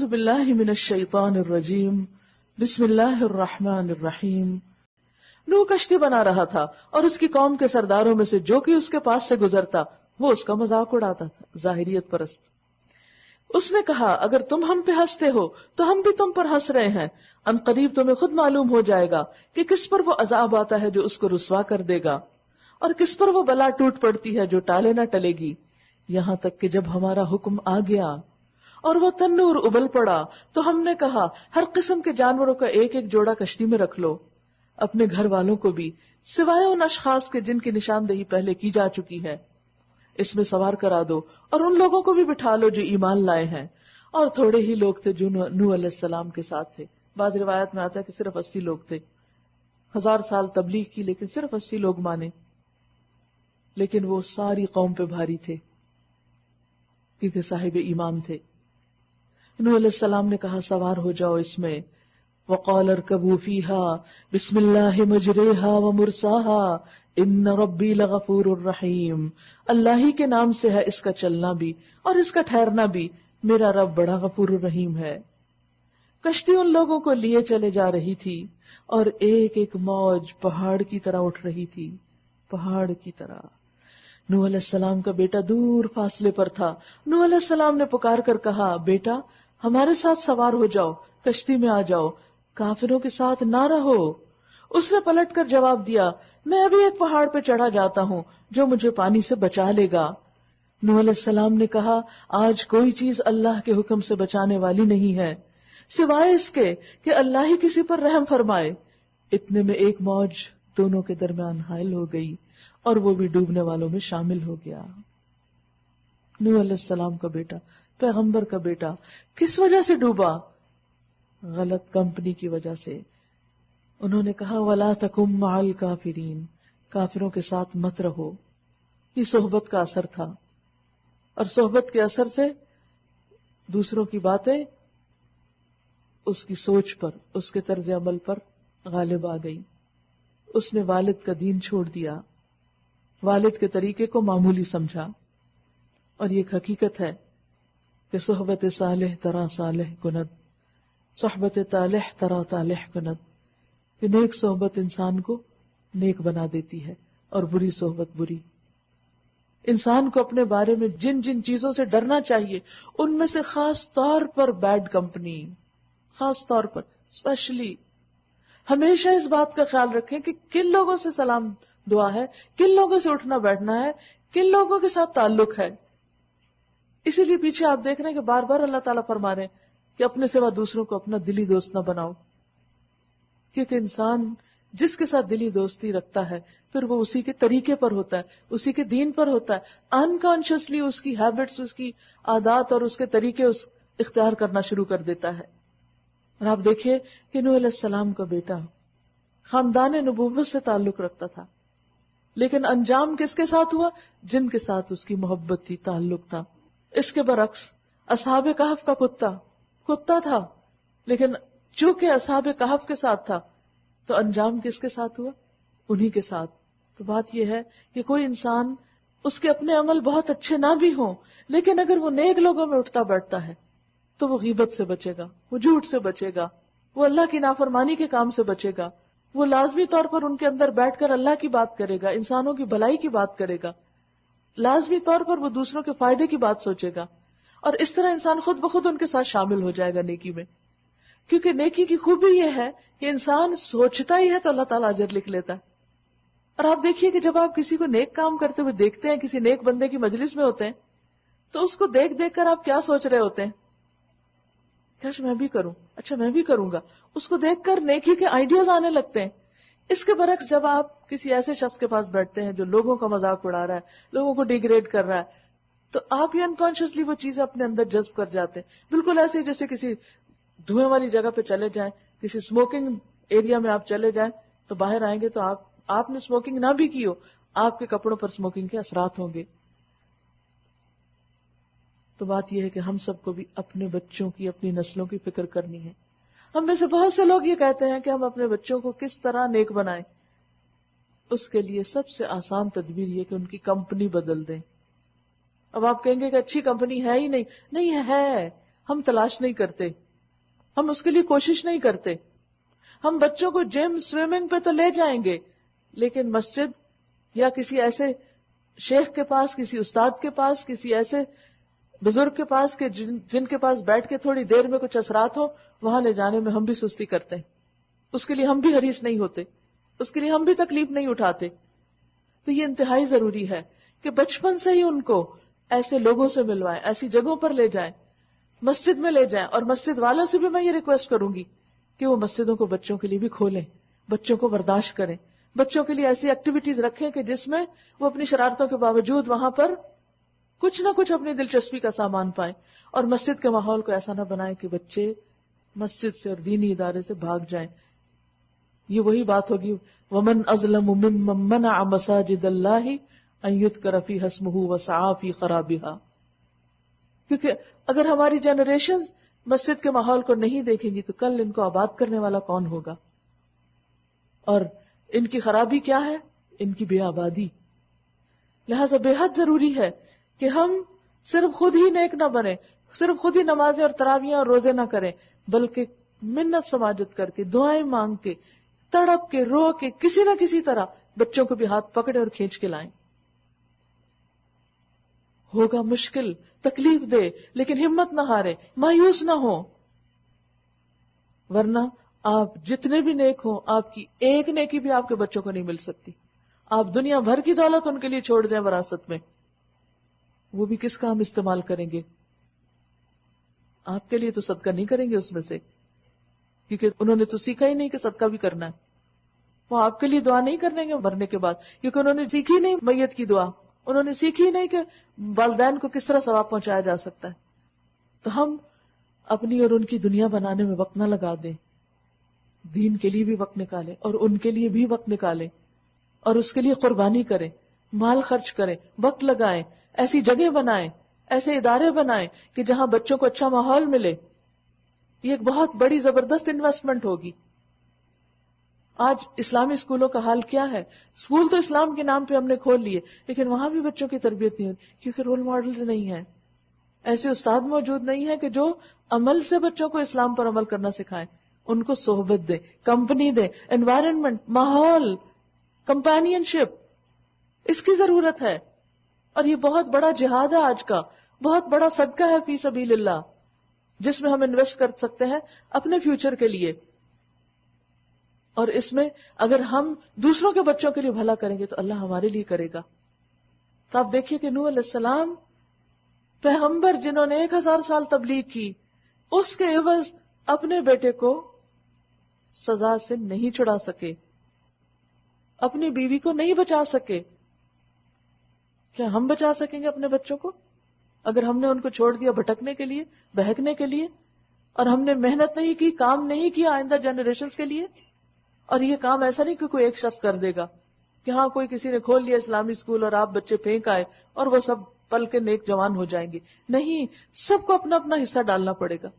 اعوذ باللہ من الشیطان الرجیم بسم اللہ الرحمن الرحیم۔ نوح کشتی بنا رہا تھا اور اس کی قوم کے سرداروں میں سے جو کہ اس کے پاس سے گزرتا وہ اس کا مذاق اڑاتا تھا، ظاہریت پرست۔ اس نے کہا اگر تم ہم پہ ہنستے ہو تو ہم بھی تم پر ہنس رہے ہیں، ان قریب تمہیں خود معلوم ہو جائے گا کہ کس پر وہ عذاب آتا ہے جو اس کو رسوا کر دے گا، اور کس پر وہ بلا ٹوٹ پڑتی ہے جو ٹالے نہ ٹلے گی، یہاں تک کہ جب ہمارا حکم آ گیا اور وہ تنور ابل پڑا تو ہم نے کہا ہر قسم کے جانوروں کا ایک ایک جوڑا کشتی میں رکھ لو، اپنے گھر والوں کو بھی سوائے ان اشخاص کے جن کی نشاندہی پہلے کی جا چکی ہے، اس میں سوار کرا دو، اور ان لوگوں کو بھی بٹھا لو جو ایمان لائے ہیں، اور تھوڑے ہی لوگ تھے جو نوح علیہ السلام کے ساتھ تھے۔ بعض روایت میں آتا ہے کہ صرف 80 لوگ تھے، 1000 سال تبلیغ کی لیکن صرف 80 لوگ مانے، لیکن وہ ساری قوم پہ بھاری تھے کیونکہ صاحب ایمان تھے۔ نوح علیہ السلام نے کہا سوار ہو جاؤ اس میں، وقال اركبوا فيها بسم الله مجريها ومرساها ان ربي لغفور رحيم، اللہ ہی کے نام سے ہے اس کا چلنا بھی اور اس کا ٹھہرنا بھی، میرا رب بڑا غفور الرحیم ہے۔ کشتی ان لوگوں کو لیے چلے جا رہی تھی اور ایک ایک موج پہاڑ کی طرح اٹھ رہی تھی، پہاڑ کی طرح۔ نوح علیہ السلام کا بیٹا دور فاصلے پر تھا۔ نوح علیہ السلام نے پکار کر کہا بیٹا ہمارے ساتھ سوار ہو جاؤ، کشتی میں آ جاؤ، کافروں کے ساتھ نہ رہو۔ اس نے پلٹ کر جواب دیا میں ابھی ایک پہاڑ پہ چڑھا جاتا ہوں جو مجھے پانی سے بچا لے گا۔ نوح علیہ السلام نے کہا آج کوئی چیز اللہ کے حکم سے بچانے والی نہیں ہے سوائے اس کے کہ اللہ ہی کسی پر رحم فرمائے۔ اتنے میں ایک موج دونوں کے درمیان حائل ہو گئی اور وہ بھی ڈوبنے والوں میں شامل ہو گیا۔ نوح علیہ السلام کا بیٹا، پیغمبر کا بیٹا، کس وجہ سے ڈوبا؟ غلط کمپنی کی وجہ سے۔ انہوں نے کہا وَلَا تَكُن مَعَ الْكَافِرِينَ، کافروں کے ساتھ مت رہو۔ یہ صحبت کا اثر تھا، اور صحبت کے اثر سے دوسروں کی باتیں اس کی سوچ پر، اس کے طرز عمل پر غالب آ گئی۔ اس نے والد کا دین چھوڑ دیا، والد کے طریقے کو معمولی سمجھا، اور یہ ایک حقیقت ہے کہ صحبت صالح ترا صالح کند، صحبت طالح ترا طالح کند، کہ نیک صحبت انسان کو نیک بنا دیتی ہے اور بری صحبت بری۔ انسان کو اپنے بارے میں جن جن چیزوں سے ڈرنا چاہیے ان میں سے خاص طور پر بیڈ کمپنی، خاص طور پر اسپیشلی ہمیشہ اس بات کا خیال رکھیں کہ کن لوگوں سے سلام دعا ہے، کن لوگوں سے اٹھنا بیٹھنا ہے، کن لوگوں کے ساتھ تعلق ہے۔ اسی لیے پیچھے آپ دیکھ رہے ہیں کہ بار بار اللہ تعالیٰ فرما رہے ہیں کہ اپنے سوا دوسروں کو اپنا دلی دوست نہ بناؤ، کیونکہ انسان جس کے ساتھ دلی دوستی رکھتا ہے پھر وہ اسی کے طریقے پر ہوتا ہے، اسی کے دین پر ہوتا ہے، انکانشیسلی اس کی ہیبٹس، اس کی عادات اور اس کے طریقے اختیار کرنا شروع کر دیتا ہے۔ اور آپ دیکھیے کہ نوح علیہ السلام کا بیٹا خاندان نبوت سے تعلق رکھتا تھا، لیکن انجام کس کے ساتھ ہوا؟ جن کے ساتھ اس کی محبت تھی، تعلق تھا۔ اس کے برعکس اصحاب کہف کا کتا تھا، لیکن چونکہ اصحاب کہف کے ساتھ تھا تو انجام کس کے ساتھ ہوا؟ انہی کے ساتھ۔ تو بات یہ ہے کہ کوئی انسان اس کے اپنے عمل بہت اچھے نہ بھی ہوں، لیکن اگر وہ نیک لوگوں میں اٹھتا بیٹھتا ہے تو وہ غیبت سے بچے گا، وہ جھوٹ سے بچے گا، وہ اللہ کی نافرمانی کے کام سے بچے گا، وہ لازمی طور پر ان کے اندر بیٹھ کر اللہ کی بات کرے گا، انسانوں کی بھلائی کی بات کرے گا، لازمی طور پر وہ دوسروں کے فائدے کی بات سوچے گا، اور اس طرح انسان خود بخود ان کے ساتھ شامل ہو جائے گا نیکی میں۔ کیونکہ نیکی کی خوبی یہ ہے کہ انسان سوچتا ہی ہے تو اللہ تعالیٰ اجر لکھ لیتا ہے۔ اور آپ دیکھیے کہ جب آپ کسی کو نیک کام کرتے ہوئے دیکھتے ہیں، کسی نیک بندے کی مجلس میں ہوتے ہیں، تو اس کو دیکھ دیکھ کر آپ کیا سوچ رہے ہوتے ہیں؟ کاش میں بھی کروں، اچھا میں بھی کروں گا۔ اس کو دیکھ کر نیکی کے آئیڈیاز آنے لگتے ہیں۔ اس کے برعکس جب آپ کسی ایسے شخص کے پاس بیٹھتے ہیں جو لوگوں کا مذاق اڑا رہا ہے، لوگوں کو ڈیگریڈ کر رہا ہے، تو آپ ہی انکانشیسلی وہ چیزیں اپنے اندر جذب کر جاتے ہیں۔ بالکل ایسے ہی جیسے کسی دھوئیں والی جگہ پہ چلے جائیں، کسی اسموکنگ ایریا میں آپ چلے جائیں تو باہر آئیں گے تو آپ نے اسموکنگ نہ بھی کی ہو، آپ کے کپڑوں پر اسموکنگ کے اثرات ہوں گے۔ تو بات یہ ہے کہ ہم سب کو بھی اپنے بچوں کی، اپنی نسلوں کی فکر کرنی ہے۔ ہم میں سے بہت سے لوگ یہ کہتے ہیں کہ ہم اپنے بچوں کو کس طرح نیک بنائیں۔ اس کے لیے سب سے آسان تدبیر یہ کہ ان کی کمپنی بدل دیں۔ اب آپ کہیں گے کہ اچھی کمپنی ہے ہی نہیں ہے، ہم تلاش نہیں کرتے، ہم اس کے لیے کوشش نہیں کرتے. ہم بچوں کو جم سوئمنگ پہ تو لے جائیں گے، لیکن مسجد یا کسی ایسے شیخ کے پاس، کسی استاد کے پاس، کسی ایسے بزرگ کے پاس کہ جن کے پاس بیٹھ کے تھوڑی دیر میں کچھ اثرات ہو، وہاں لے جانے میں ہم بھی سستی کرتے ہیں. اس کے لیے ہم بھی حریص نہیں ہوتے، اس کے لیے ہم بھی تکلیف نہیں اٹھاتے. تو یہ انتہائی ضروری ہے کہ بچپن سے ہی ان کو ایسے لوگوں سے ملوائیں، ایسی جگہوں پر لے جائیں، مسجد میں لے جائیں. اور مسجد والوں سے بھی میں یہ ریکویسٹ کروں گی کہ وہ مسجدوں کو بچوں کے لیے بھی کھولیں، بچوں کو برداشت کریں، بچوں کے لیے ایسی ایکٹیویٹیز رکھیں کہ جس میں وہ اپنی شرارتوں کے باوجود وہاں پر کچھ نہ کچھ اپنی دلچسپی کا سامان پائیں. اور مسجد کے ماحول کو ایسا نہ بنائیں کہ بچے مسجد سے اور دینی ادارے سے بھاگ جائیں. یہ وہی بات ہوگی وَمَنْ أَظْلَمُ مِمَّنْ مَنَعَ مَسَاجِدَ اللَّهِ أَنْ يُذْكَرَ فِيهَا اسْمُهُ وَسَعَى فِي خَرَابِهَا. کیونکہ اگر ہماری جنریشنز مسجد کے ماحول کو نہیں دیکھیں گی تو کل ان کو آباد کرنے والا کون ہوگا؟ اور ان کی خرابی کیا ہے؟ ان کی بے آبادی. لہذا بے حد ضروری ہے کہ ہم صرف خود ہی نیک نہ بنیں، صرف خود ہی نمازیں اور تراویحیں اور روزے نہ کریں، بلکہ منت سماجت کر کے، دعائیں مانگ کے، تڑپ کے، رو کے، کسی نہ کسی طرح بچوں کو بھی ہاتھ پکڑے اور کھینچ کے لائیں. ہوگا مشکل، تکلیف دے، لیکن ہمت نہ ہارے، مایوس نہ ہو، ورنہ آپ جتنے بھی نیک ہوں آپ کی ایک نیکی بھی آپ کے بچوں کو نہیں مل سکتی. آپ دنیا بھر کی دولت ان کے لیے چھوڑ جائیں وراثت میں، وہ بھی کس کام استعمال کریں گے؟ آپ کے لیے تو صدقہ نہیں کریں گے اس میں سے، کیونکہ انہوں نے تو سیکھا ہی نہیں کہ صدقہ بھی کرنا ہے. وہ آپ کے لیے دعا نہیں کریں گے مرنے کے بعد، کیونکہ انہوں نے سیکھی نہیں میت کی دعا، انہوں نے سیکھی نہیں کہ والدین کو کس طرح ثواب پہنچایا جا سکتا ہے. تو ہم اپنی اور ان کی دنیا بنانے میں وقت نہ لگا دیں، دین کے لیے بھی وقت نکالیں اور ان کے لیے بھی وقت نکالیں اور اس کے لیے قربانی کریں، مال خرچ کریں، وقت لگائیں، ایسی جگہ بنائیں، ایسے ادارے بنائیں کہ جہاں بچوں کو اچھا ماحول ملے. یہ ایک بہت بڑی زبردست انویسٹمنٹ ہوگی. آج اسلامی اسکولوں کا حال کیا ہے؟ اسکول تو اسلام کے نام پہ ہم نے کھول لیے، لیکن وہاں بھی بچوں کی تربیت نہیں ہوتی کیونکہ رول ماڈلز نہیں ہیں، ایسے استاد موجود نہیں ہیں کہ جو عمل سے بچوں کو اسلام پر عمل کرنا سکھائیں. ان کو صحبت دیں، کمپنی دیں، انوائرنمنٹ، ماحول، کمپینین شپ، اس کی ضرورت ہے. اور یہ بہت بڑا جہاد ہے آج کا، بہت بڑا صدقہ ہے فی سبیل اللہ، جس میں ہم انویسٹ کر سکتے ہیں اپنے فیوچر کے لیے. اور اس میں اگر ہم دوسروں کے بچوں کے لیے بھلا کریں گے تو اللہ ہمارے لیے کرے گا. تو آپ دیکھیے کہ نوح علیہ السلام پیغمبر جنہوں نے 1000 سال تبلیغ کی، اس کے عوض اپنے بیٹے کو سزا سے نہیں چھڑا سکے، اپنی بیوی کو نہیں بچا سکے. کیا ہم بچا سکیں گے اپنے بچوں کو اگر ہم نے ان کو چھوڑ دیا بھٹکنے کے لیے، بہکنے کے لیے، اور ہم نے محنت نہیں کی، کام نہیں کیا آئندہ جنریشنز کے لیے؟ اور یہ کام ایسا نہیں کہ کوئی ایک شخص کر دے گا کہ ہاں کوئی کسی نے کھول لیا اسلامی اسکول اور آپ بچے پھینک آئے اور وہ سب پل کے نیک جوان ہو جائیں گے. نہیں، سب کو اپنا اپنا حصہ ڈالنا پڑے گا،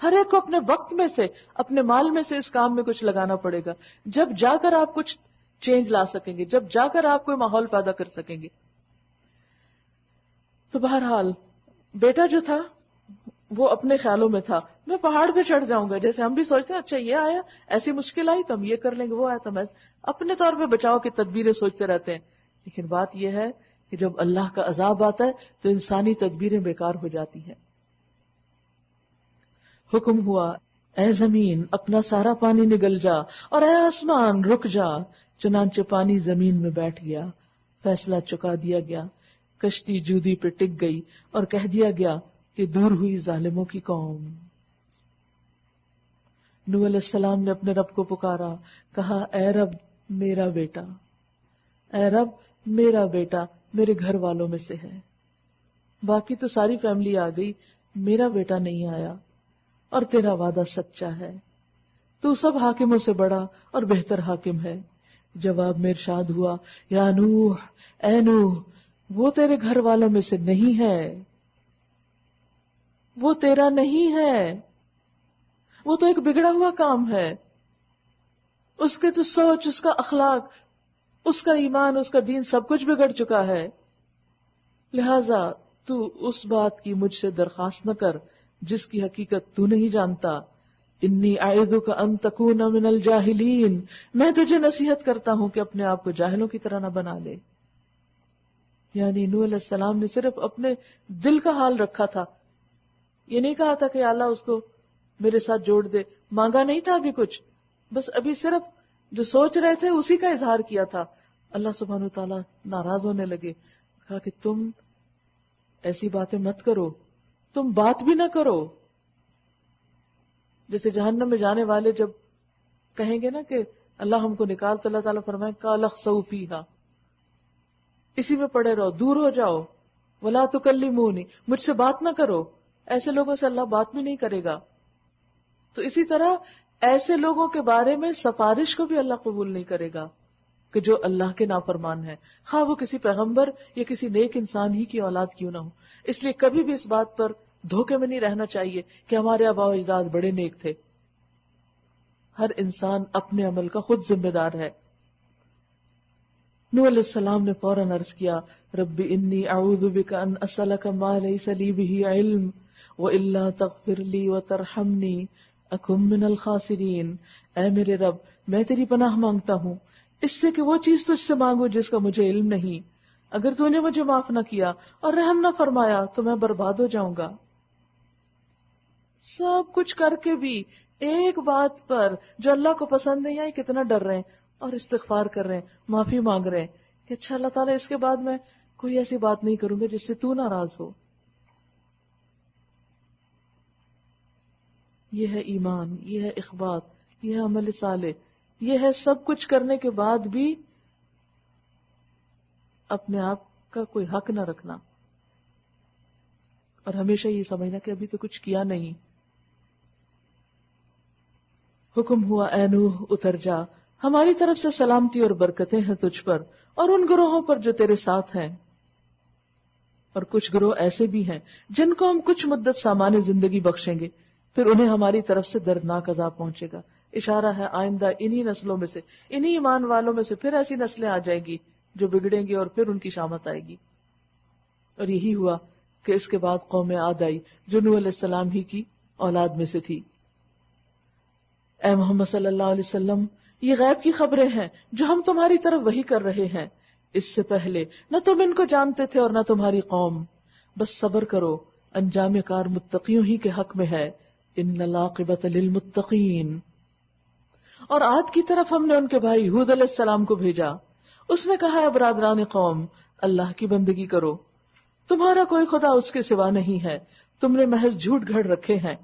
ہر ایک کو اپنے وقت میں سے، اپنے مال میں سے اس کام میں کچھ لگانا پڑے گا، جب جا کر آپ کچھ چینج لا سکیں گے، جب جا کر آپ کوئی ماحول پیدا کر سکیں گے. تو بہرحال بیٹا جو تھا وہ اپنے خیالوں میں تھا، میں پہاڑ پہ چڑھ جاؤں گا، جیسے ہم بھی سوچتے ہیں اچھا یہ آیا، ایسی مشکل آئی تو ہم یہ کر لیں گے، وہ آیا تو ہم اپنے طور پہ بچاؤ کی تدبیریں سوچتے رہتے ہیں. لیکن بات یہ ہے کہ جب اللہ کا عذاب آتا ہے تو انسانی تدبیریں بیکار ہو جاتی ہیں. حکم ہوا اے زمین اپنا سارا پانی نگل جا اور اے آسمان رک جا. چنانچہ پانی زمین میں بیٹھ گیا، فیصلہ چکا دیا گیا، کشتی جودی پہ ٹک گئی اور کہہ دیا گیا کہ دور ہوئی ظالموں کی قوم. نوح علیہ السلام نے اپنے رب کو پکارا، کہا اے رب میرا بیٹا، اے رب میرا بیٹا میرے گھر والوں میں سے ہے، باقی تو ساری فیملی آ گئی، میرا بیٹا نہیں آیا، اور تیرا وعدہ سچا ہے، تو سب حاکموں سے بڑا اور بہتر حاکم ہے. جواب میں ارشاد ہوا یا نوح، اے نوح وہ تیرے گھر والوں میں سے نہیں ہے، وہ تیرا نہیں ہے، وہ تو ایک بگڑا ہوا کام ہے، اس کے تو سوچ، اس کا اخلاق، اس کا ایمان، اس کا دین سب کچھ بگڑ چکا ہے. لہذا تو اس بات کی مجھ سے درخواست نہ کر جس کی حقیقت تو نہیں جانتا. انی اعوذک ان تکون من الجاہلین، میں تجھے نصیحت کرتا ہوں کہ اپنے آپ کو جاہلوں کی طرح نہ بنا لے. یعنی نوح علیہ السلام نے صرف اپنے دل کا حال رکھا تھا، یہ نہیں کہا تھا کہ اللہ اس کو میرے ساتھ جوڑ دے، مانگا نہیں تھا ابھی کچھ، بس ابھی صرف جو سوچ رہے تھے اسی کا اظہار کیا تھا. اللہ سبحانہ وتعالیٰ ناراض ہونے لگے، کہا کہ تم ایسی باتیں مت کرو، تم بات بھی نہ کرو. جیسے جہنم میں جانے والے جب کہیں گے نا کہ اللہ ہم کو نکال، تو اللہ تعالیٰ فرمائے قال اخسؤوا فیہا، اسی میں پڑے رہو، دور ہو جاؤ. ولا تکلمونی، مجھ سے بات نہ کرو. ایسے لوگوں سے اللہ بات بھی نہیں کرے گا. تو اسی طرح ایسے لوگوں کے بارے میں سفارش کو بھی اللہ قبول نہیں کرے گا کہ جو اللہ کے نافرمان ہے، خواہ وہ کسی پیغمبر یا کسی نیک انسان ہی کی اولاد کیوں نہ ہو. اس لیے کبھی بھی اس بات پر دھوکے میں نہیں رہنا چاہیے کہ ہمارے آباء و اجداد بڑے نیک تھے. ہر انسان اپنے عمل کا خود ذمہ دار ہے. نوح علیہ السلام نے فوراً عرض کیا رب انی اعوذ بک ان اسألک ما لیس لی بہ علم والا تغفر لی وترحمنی اکن من الخاسرین. اے میرے رب، میں تیری پناہ مانگتا ہوں اس سے کہ وہ چیز تجھ سے مانگوں جس کا مجھے علم نہیں. اگر تو نے مجھے معاف نہ کیا اور رحم نہ فرمایا تو میں برباد ہو جاؤں گا. سب کچھ کر کے بھی ایک بات پر جو اللہ کو پسند نہیں آئی کتنا ڈر رہے ہیں اور استغفار کر رہے ہیں، معافی مانگ رہے ہیں کہ اچھا اللہ تعالیٰ اس کے بعد میں کوئی ایسی بات نہیں کروں گا جس سے تو ناراض ہو. یہ ہے ایمان، یہ ہے اخبات، یہ ہے عمل صالح، یہ ہے سب کچھ کرنے کے بعد بھی اپنے آپ کا کوئی حق نہ رکھنا اور ہمیشہ یہ سمجھنا کہ ابھی تو کچھ کیا نہیں. حکم ہوا اے نوح اتر جا، ہماری طرف سے سلامتی اور برکتیں ہیں تجھ پر اور ان گروہوں پر جو تیرے ساتھ ہیں. اور کچھ گروہ ایسے بھی ہیں جن کو ہم کچھ مدت سامان زندگی بخشیں گے، پھر انہیں ہماری طرف سے دردناک عذاب پہنچے گا. اشارہ ہے آئندہ انہی نسلوں میں سے، انہی ایمان والوں میں سے پھر ایسی نسلیں آ جائیں گی جو بگڑیں گی اور پھر ان کی شامت آئے گی. اور یہی ہوا کہ اس کے بعد قوم عاد آئی جو نوح علیہ السلام ہی کی اولاد میں سے تھی. اے محمد صلی اللہ علیہ وسلم، یہ غیب کی خبریں ہیں جو ہم تمہاری طرف وحی کر رہے ہیں. اس سے پہلے نہ تم ان کو جانتے تھے اور نہ تمہاری قوم. بس صبر کرو، انجام کار متقیوں ہی کے حق میں ہے. ان العاقبۃ للمتقین. اور عاد کی طرف ہم نے ان کے بھائی ہود علیہ السلام کو بھیجا. اس نے کہا اے برادران قوم، اللہ کی بندگی کرو، تمہارا کوئی خدا اس کے سوا نہیں ہے، تم نے محض جھوٹ گھڑ رکھے ہیں.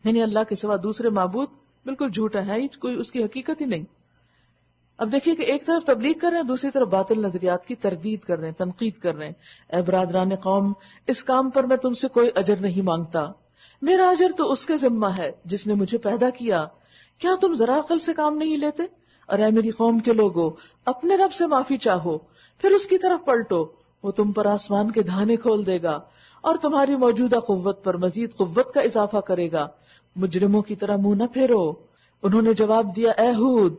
یعنی اللہ کے سوا دوسرے معبود بالکل جھوٹا ہے، کوئی اس کی حقیقت ہی نہیں. اب دیکھیے کہ ایک طرف تبلیغ کر رہے ہیں، دوسری طرف باطل نظریات کی تردید کر رہے ہیں، تنقید کر رہے ہیں. اے برادران قوم، اس کام پر میں تم سے کوئی اجر نہیں مانگتا، میرا اجر تو اس کے ذمہ ہے جس نے مجھے پیدا کیا. کیا تم ذرا عقل سے کام نہیں لیتے؟ اور اے میری قوم کے لوگوں، اپنے رب سے معافی چاہو، پھر اس کی طرف پلٹو، وہ تم پر آسمان کے دھانے کھول دے گا اور تمہاری موجودہ قوت پر مزید قوت کا اضافہ کرے گا. مجرموں کی طرح منہ نہ پھیرو. انہوں نے جواب دیا اے ہود،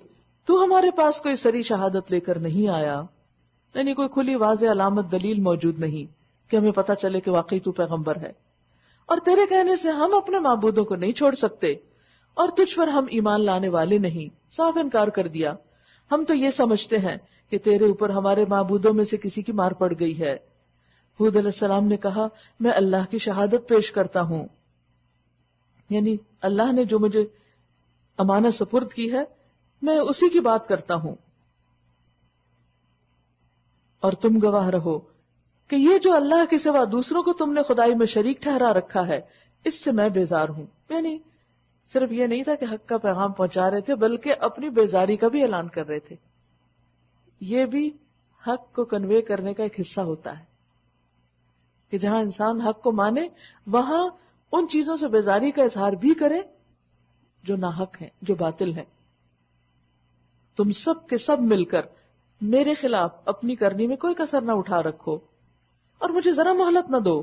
تو ہمارے پاس کوئی سری شہادت لے کر نہیں آیا، یعنی کوئی کھلی واضح علامت دلیل موجود نہیں کہ ہمیں پتہ چلے کہ واقعی تو پیغمبر ہے، اور تیرے کہنے سے ہم اپنے معبودوں کو نہیں چھوڑ سکتے اور تجھ پر ہم ایمان لانے والے نہیں. صاف انکار کر دیا. ہم تو یہ سمجھتے ہیں کہ تیرے اوپر ہمارے معبودوں میں سے کسی کی مار پڑ گئی ہے. ہود علیہ السلام نے کہا میں اللہ کی شہادت پیش کرتا ہوں، یعنی اللہ نے جو مجھے امانت سپرد کی ہے میں اسی کی بات کرتا ہوں، اور تم گواہ رہو کہ یہ جو اللہ کے سوا دوسروں کو تم نے خدائی میں شریک ٹھہرا رکھا ہے اس سے میں بیزار ہوں. یعنی صرف یہ نہیں تھا کہ حق کا پیغام پہنچا رہے تھے بلکہ اپنی بیزاری کا بھی اعلان کر رہے تھے. یہ بھی حق کو کنوے کرنے کا ایک حصہ ہوتا ہے کہ جہاں انسان حق کو مانے وہاں ان چیزوں سے بیزاری کا اظہار بھی کرے جو ناحق ہیں، جو باطل ہیں. تم سب کے سب مل کر میرے خلاف اپنی کرنی میں کوئی کسر نہ اٹھا رکھو اور مجھے ذرا مہلت نہ دو،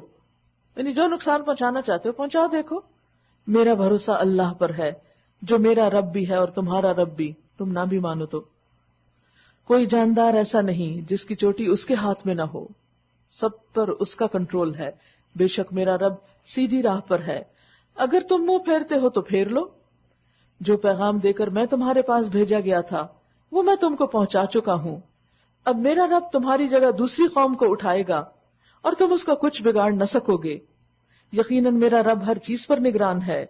یعنی جو نقصان پہنچانا چاہتے ہو پہنچا دیکھو. میرا بھروسہ اللہ پر ہے جو میرا رب بھی ہے اور تمہارا رب بھی، تم نہ بھی مانو تو. کوئی جاندار ایسا نہیں جس کی چوٹی اس کے ہاتھ میں نہ ہو، سب پر اس کا کنٹرول ہے. بے شک میرا رب سیدھی راہ پر ہے، اگر تم منہ پھیرتے ہو تو پھیر لو۔ جو پیغام دے کر میں تمہارے پاس بھیجا گیا تھا وہ میں تم کو پہنچا چکا ہوں۔ اب میرا رب تمہاری جگہ دوسری قوم کو اٹھائے گا اور تم اس کا کچھ بگاڑ نہ سکو گے۔ یقیناً میرا رب ہر چیز پر نگران ہے۔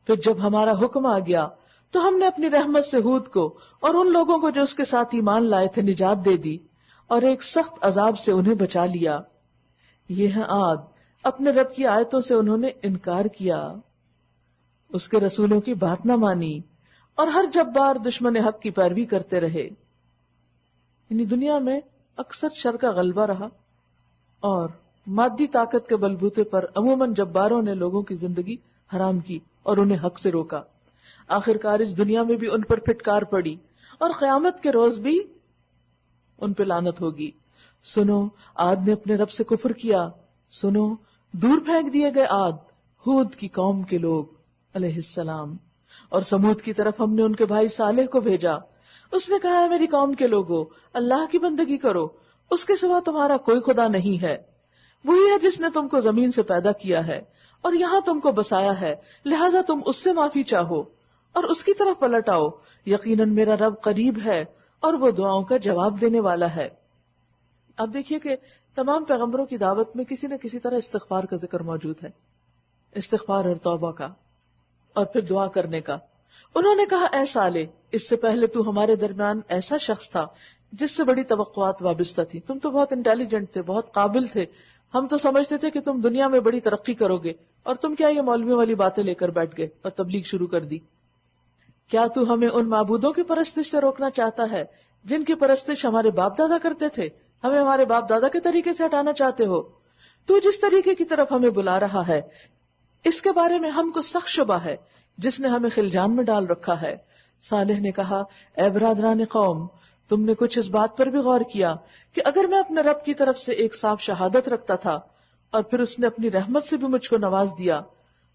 پھر جب ہمارا حکم آ گیا تو ہم نے اپنی رحمت سے ہود کو اور ان لوگوں کو جو اس کے ساتھ ایمان لائے تھے نجات دے دی، اور ایک سخت عذاب سے انہیں بچا لیا۔ یہ ہے عاد، اپنے رب کی آیتوں سے انہوں نے انکار کیا، اس کے رسولوں کی بات نہ مانی، اور ہر جبار دشمن حق کی پیروی کرتے رہے۔ یعنی دنیا میں اکثر شر کا غلبہ رہا، اور مادی طاقت کے بلبوتے پر عموماً جباروں نے لوگوں کی زندگی حرام کی اور انہیں حق سے روکا۔ آخر کار اس دنیا میں بھی ان پر پھٹکار پڑی، اور قیامت کے روز بھی ان پہ لعنت ہوگی۔ سنو، عاد نے اپنے رب سے کفر کیا، سنو، دور پھینک دیے گئے عاد، ہود کی قوم کے لوگ علیہ السلام، اور سمود کی طرف ہم نے ان کے بھائی صالح کو بھیجا۔ اس نے کہا ہے میری قوم کے لوگوں، اللہ کی بندگی کرو، اس کے سوا تمہارا کوئی خدا نہیں ہے، وہی ہے جس نے تم کو زمین سے پیدا کیا ہے اور یہاں تم کو بسایا ہے، لہٰذا تم اس سے معافی چاہو اور اس کی طرف پلٹ آؤ، یقیناً میرا رب قریب ہے اور وہ دعاؤں کا جواب دینے والا ہے۔ اب دیکھیے کہ تمام پیغمبروں کی دعوت میں کسی نہ کسی طرح استغفار کا ذکر موجود ہے، استغفار اور توبہ کا، اور پھر دعا کرنے کا۔ انہوں نے کہا اے صالح، اس سے پہلے تو ہمارے درمیان ایسا شخص تھا جس سے بڑی توقعات وابستہ تھی، تم تو بہت انٹیلیجنٹ تھے، بہت قابل تھے، ہم تو سمجھتے تھے کہ تم دنیا میں بڑی ترقی کرو گے، اور تم کیا یہ مولویوں والی باتیں لے کر بیٹھ گئے اور تبلیغ شروع کر دی۔ کیا تو ہمیں ان معبودوں کی پرستش سے روکنا چاہتا ہے جن کی پرستش ہمارے باپ دادا کرتے تھے؟ ہمیں ہمارے باپ دادا کے طریقے سے ہٹانا چاہتے ہو؟ تو جس طریقے کی طرف ہمیں بلا رہا ہے اس کے بارے میں ہم کو سخت شبہ ہے، جس نے ہمیں خلجان میں ڈال رکھا ہے۔ صالح نے کہا اے برادران قوم، تم نے کچھ اس بات پر بھی غور کیا کہ اگر میں اپنے رب کی طرف سے ایک صاف شہادت رکھتا تھا اور پھر اس نے اپنی رحمت سے بھی مجھ کو نواز دیا،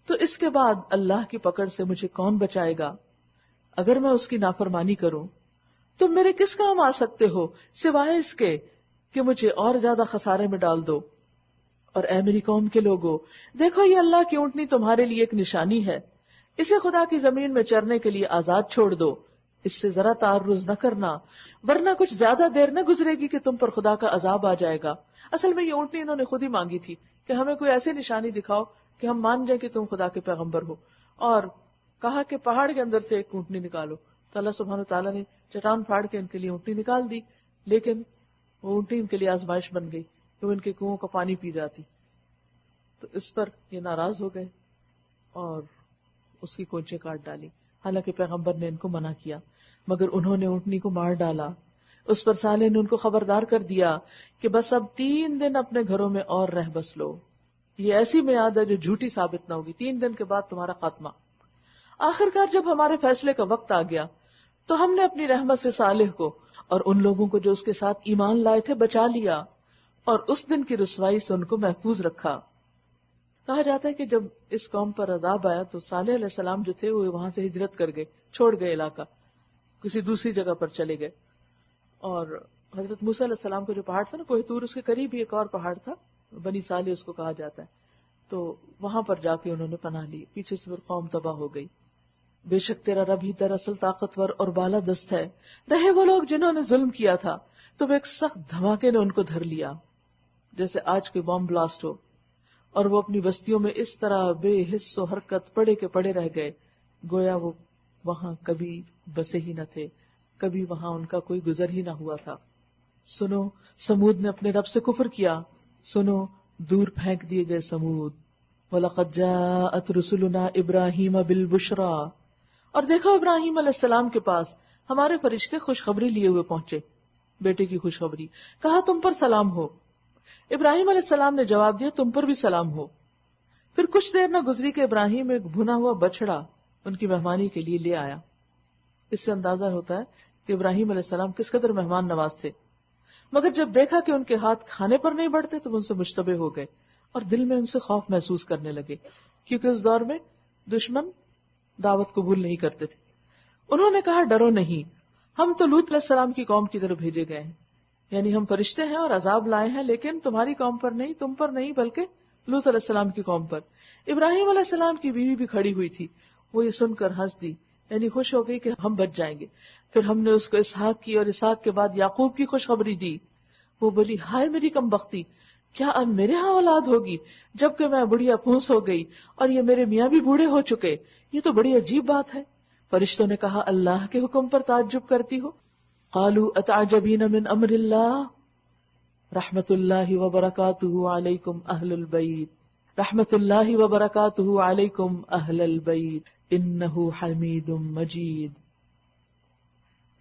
تو اس کے بعد اللہ کی پکڑ سے مجھے کون بچائے گا؟ اگر میں اس کی نافرمانی کروں تم میرے کس کام آ سکتے ہو سوائے اس کے کہ مجھے اور زیادہ خسارے میں ڈال دو۔ اور اے میری قوم کے لوگوں، دیکھو یہ اللہ کی اونٹنی تمہارے لیے ایک نشانی ہے، اسے خدا کی زمین میں چرنے کے لیے آزاد چھوڑ دو، اس سے ذرا تعرض نہ کرنا، ورنہ کچھ زیادہ دیر نہ گزرے گی کہ تم پر خدا کا عذاب آ جائے گا۔ اصل میں یہ اونٹنی انہوں نے خود ہی مانگی تھی کہ ہمیں کوئی ایسی نشانی دکھاؤ کہ ہم مان جائیں کہ تم خدا کے پیغمبر ہو، اور کہا کہ پہاڑ کے اندر سے ایک اونٹنی نکالو، تو اللہ سبحانہ وتعالیٰ نے چٹان پھاڑ کے ان کے لیے اونٹنی نکال دی، لیکن وہ اونٹنی ان کے لیے آزمائش بن گئی کہ وہ ان کے کنووں کا پانی پی جاتی، تو اس پر یہ ناراض ہو گئے اور اس کی کونچیں کاٹ ڈالی، حالانکہ پیغمبر نے ان کو منع کیا، مگر انہوں نے اونٹنی کو مار ڈالا۔ اس پر صالح نے ان کو خبردار کر دیا کہ بس اب 3 دن اپنے گھروں میں اور رہ بس لو، یہ ایسی میعاد ہے جو جھوٹی ثابت نہ ہوگی، 3 دن کے بعد تمہارا خاتمہ۔ آخرکار جب ہمارے فیصلے کا وقت آ گیا تو ہم نے اپنی رحمت سے صالح کو اور ان لوگوں کو جو اس کے ساتھ ایمان لائے تھے بچا لیا، اور اس دن کی رسوائی سے ان کو محفوظ رکھا۔ کہا جاتا ہے کہ جب اس قوم پر عذاب آیا تو صالح علیہ السلام جو تھے وہ وہاں سے ہجرت کر گئے، چھوڑ گئے علاقہ، کسی دوسری جگہ پر چلے گئے، اور حضرت موسیٰ علیہ السلام کو جو پہاڑ تھا نا کوہ طور، اس کے قریب ہی ایک اور پہاڑ تھا، بنی صالح اس کو کہا جاتا ہے، تو وہاں پر جا کے انہوں نے پناہ لی، پیچھے سے پھر قوم تباہ ہو گئی۔ بے شک تیرا رب ہی دراصل طاقتور اور بالا دست ہے، رہے وہ لوگ جنہوں نے ظلم کیا تھا تو ایک سخت دھماکے نے ان کو دھر لیا، جیسے آج کوئی بم بلاسٹ ہو، اور وہ اپنی بستیوں میں اس طرح بے حس و حرکت پڑے کے پڑے رہ گئے گویا وہ وہاں کبھی بسے ہی نہ تھے، کبھی وہاں ان کا کوئی گزر ہی نہ ہوا تھا۔ سنو، سمود نے اپنے رب سے کفر کیا، سنو، دور پھینک دیے گئے سمود۔ وَلَقَدْ جَاءَتْ رُسُلُنَا إِبْرَاهِيمَ بِالْبُشْرَى، اور دیکھو ابراہیم علیہ السلام کے پاس ہمارے فرشتے خوشخبری لیے ہوئے پہنچے، بیٹے کی خوشخبری، کہا تم پر سلام ہو۔ ابراہیم علیہ السلام نے جواب دیا تم پر بھی سلام ہو۔ پھر کچھ دیر نہ گزری کہ ابراہیم ایک بھنا ہوا بچڑا ان کی مہمانی کے لیے لے آیا۔ اس سے اندازہ ہوتا ہے کہ ابراہیم علیہ السلام کس قدر مہمان نواز تھے، مگر جب دیکھا کہ ان کے ہاتھ کھانے پر نہیں بڑھتے تو ان سے مشتبہ ہو گئے اور دل میں ان سے خوف محسوس کرنے لگے، کیونکہ اس دور میں دشمن دعوت قبول نہیں کرتے تھے۔ انہوں نے کہا ڈرو نہیں، ہم تو لوط علیہ السلام کی قوم کی طرف بھیجے گئے ہیں، یعنی ہم فرشتے ہیں اور عذاب لائے ہیں، لیکن تمہاری قوم پر نہیں، تم پر نہیں، بلکہ لوط علیہ السلام کی قوم پر. ابراہیم علیہ السلام کی بیوی بھی کھڑی ہوئی تھی. وہ یہ سن کر ہنس دی، یعنی خوش ہو گئی کہ ہم بچ جائیں گے. پھر ہم نے اس کو اسحاق کی اور اسحاق کے بعد یعقوب کی خوشخبری دی. وہ بولی ہائے میری کم بختی، کیا اب میرے ہاں اولاد ہوگی جبکہ میں بڑھیا پھونس ہو گئی اور یہ میرے میاں بھی بوڑھے ہو چکے؟ یہ تو بڑی عجیب بات ہے. فرشتوں نے کہا اللہ کے حکم پر تعجب کرتی ہو؟ قالوا اتعجبین من امر اللہ رحمت اللہ وبرکاتہ علیکم اہل البیت رحمت اللہ وبرکاتہ علیکم اہل البیت انہ حمید مجید.